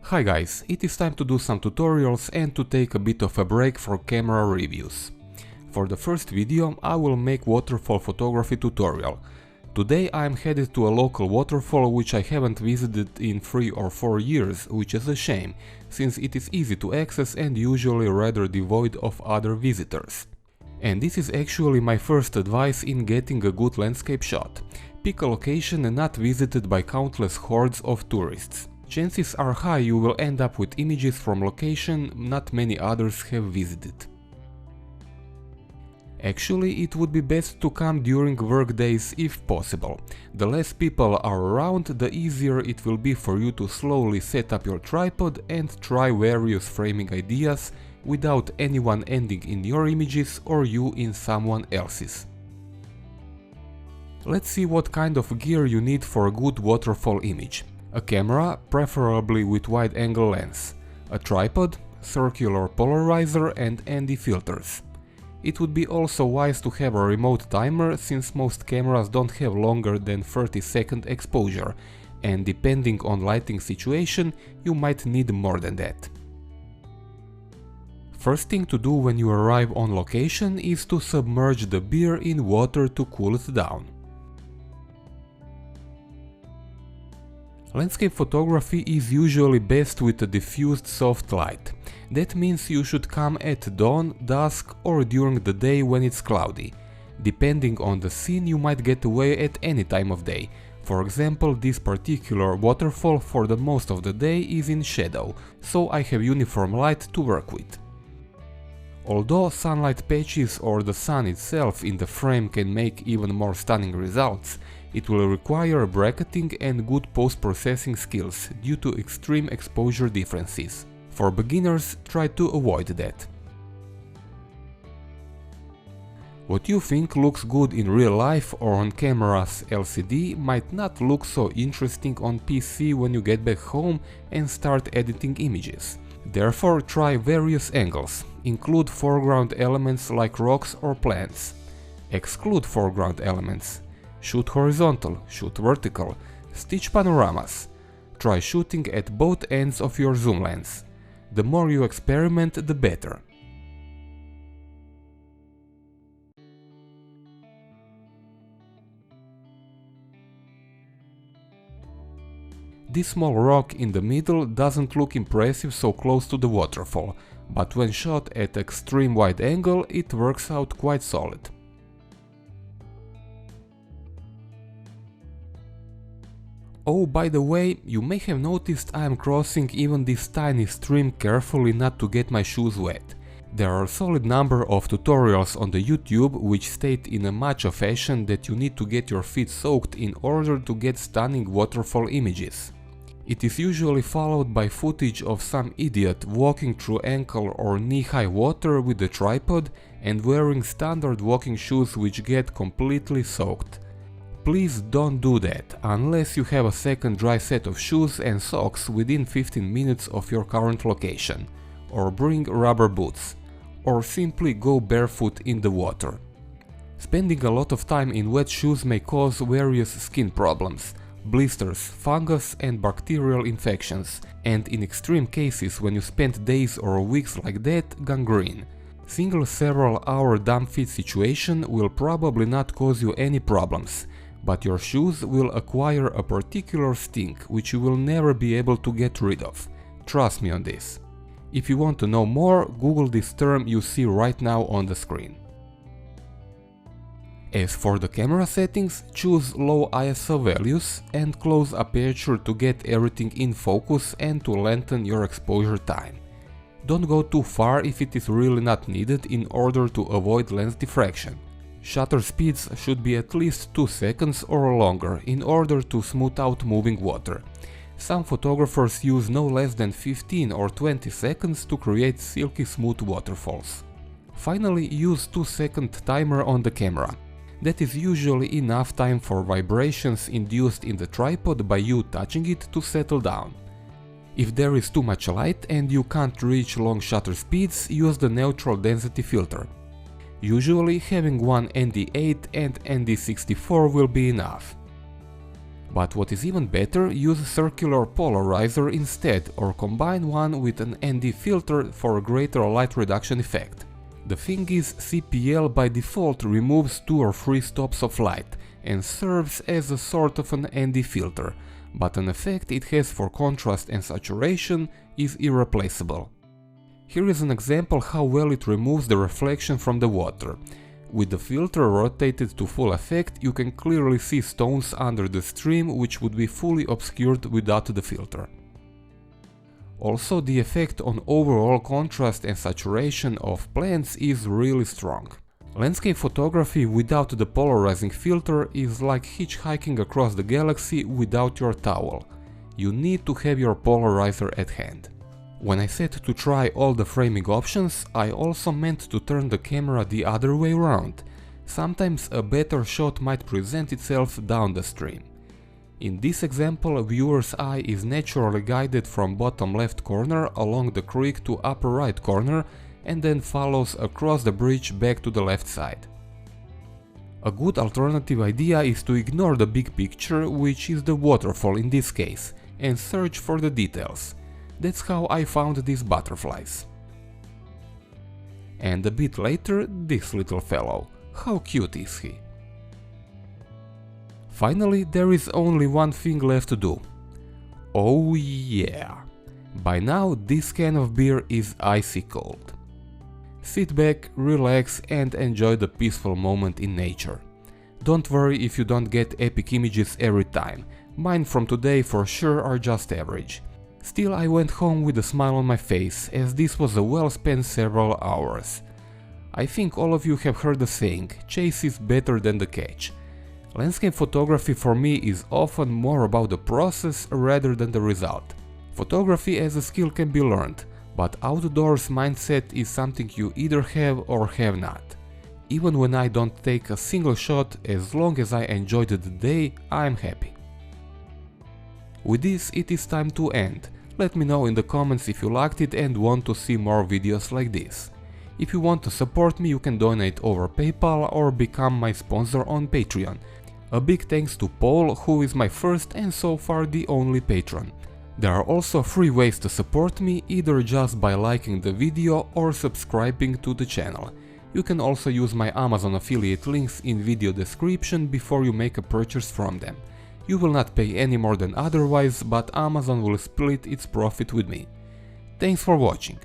Hi guys, it is time to do some tutorials and to take a bit of a break from camera reviews. For the first video I will make waterfall photography tutorial. Today I am headed to a local waterfall which I haven't visited in 3 or 4 years, which is a shame, since it is easy to access and usually rather devoid of other visitors. And this is actually my first advice in getting a good landscape shot. Pick a location not visited by countless hordes of tourists. Chances are high you will end up with images from location not many others have visited. Actually, it would be best to come during work days if possible. The less people are around, the easier it will be for you to slowly set up your tripod and try various framing ideas without anyone ending in your images or you in someone else's. Let's see what kind of gear you need for a good waterfall image. A camera, preferably with wide-angle lens, a tripod, circular polarizer and ND filters. It would be also wise to have a remote timer, since most cameras don't have longer than 30-second exposure, and depending on lighting situation, you might need more than that. First thing to do when you arrive on location is to submerge the beer in water to cool it down. Landscape photography is usually best with a diffused soft light. That means you should come at dawn, dusk or during the day when it's cloudy. Depending on the scene you might get away at any time of day. For example, this particular waterfall for the most of the day is in shadow, so I have uniform light to work with. Although sunlight patches or the sun itself in the frame can make even more stunning results, it will require bracketing and good post-processing skills due to extreme exposure differences. For beginners, try to avoid that. What you think looks good in real life or on camera's LCD might not look so interesting on PC when you get back home and start editing images. Therefore, try various angles. Include foreground elements like rocks or plants. Exclude foreground elements. Shoot horizontal, shoot vertical, stitch panoramas. Try shooting at both ends of your zoom lens. The more you experiment, the better. This small rock in the middle doesn't look impressive so close to the waterfall, but when shot at extreme wide angle it works out quite solid. Oh, by the way, you may have noticed I am crossing even this tiny stream carefully not to get my shoes wet. There are a solid number of tutorials on the YouTube which state in a macho fashion that you need to get your feet soaked in order to get stunning waterfall images. It is usually followed by footage of some idiot walking through ankle or knee-high water with a tripod and wearing standard walking shoes which get completely soaked. Please don't do that, unless you have a second dry set of shoes and socks within 15 minutes of your current location, or bring rubber boots, or simply go barefoot in the water. Spending a lot of time in wet shoes may cause various skin problems, blisters, fungus and bacterial infections, and in extreme cases when you spend days or weeks like that, gangrene. Single several hour damp fit situation will probably not cause you any problems, but your shoes will acquire a particular stink which you will never be able to get rid of. Trust me on this. If you want to know more, Google this term you see right now on the screen. As for the camera settings, choose low ISO values and close aperture to get everything in focus and to lengthen your exposure time. Don't go too far if it is really not needed in order to avoid lens diffraction. Shutter speeds should be at least 2 seconds or longer in order to smooth out moving water. Some photographers use no less than 15 or 20 seconds to create silky smooth waterfalls. Finally, use 2-second timer on the camera. That is usually enough time for vibrations induced in the tripod by you touching it to settle down. If there is too much light and you can't reach long shutter speeds, use the neutral density filter. Usually having one ND8 and ND64 will be enough. But what is even better, use a circular polarizer instead, or combine one with an ND filter for a greater light reduction effect. The thing is, CPL by default removes 2 or 3 stops of light and serves as a sort of an ND filter, but an effect it has for contrast and saturation is irreplaceable. Here is an example how well it removes the reflection from the water. With the filter rotated to full effect, you can clearly see stones under the stream which would be fully obscured without the filter. Also, the effect on overall contrast and saturation of plants is really strong. Landscape photography without the polarizing filter is like hitchhiking across the galaxy without your towel. You need to have your polarizer at hand. When I said to try all the framing options, I also meant to turn the camera the other way around. Sometimes a better shot might present itself down the stream. In this example, a viewer's eye is naturally guided from bottom left corner along the creek to upper right corner and then follows across the bridge back to the left side. A good alternative idea is to ignore the big picture, which is the waterfall in this case, and search for the details. That's how I found these butterflies. And a bit later, this little fellow. How cute is he? Finally, there is only one thing left to do. Oh yeah! By now, this can of beer is icy cold. Sit back, relax and enjoy the peaceful moment in nature. Don't worry if you don't get epic images every time. Mine from today for sure are just average. Still, I went home with a smile on my face, as this was a well-spent several hours. I think all of you have heard the saying, chase is better than the catch. Landscape photography for me is often more about the process rather than the result. Photography as a skill can be learned, but outdoors mindset is something you either have or have not. Even when I don't take a single shot, as long as I enjoyed the day, I am happy. With this, it is time to end. Let me know in the comments if you liked it and want to see more videos like this. If you want to support me, you can donate over PayPal or become my sponsor on Patreon. A big thanks to Paul, who is my first and so far the only patron. There are also free ways to support me, either just by liking the video or subscribing to the channel. You can also use my Amazon affiliate links in video description before you make a purchase from them. You will not pay any more than otherwise, but Amazon will split its profit with me. Thanks for watching.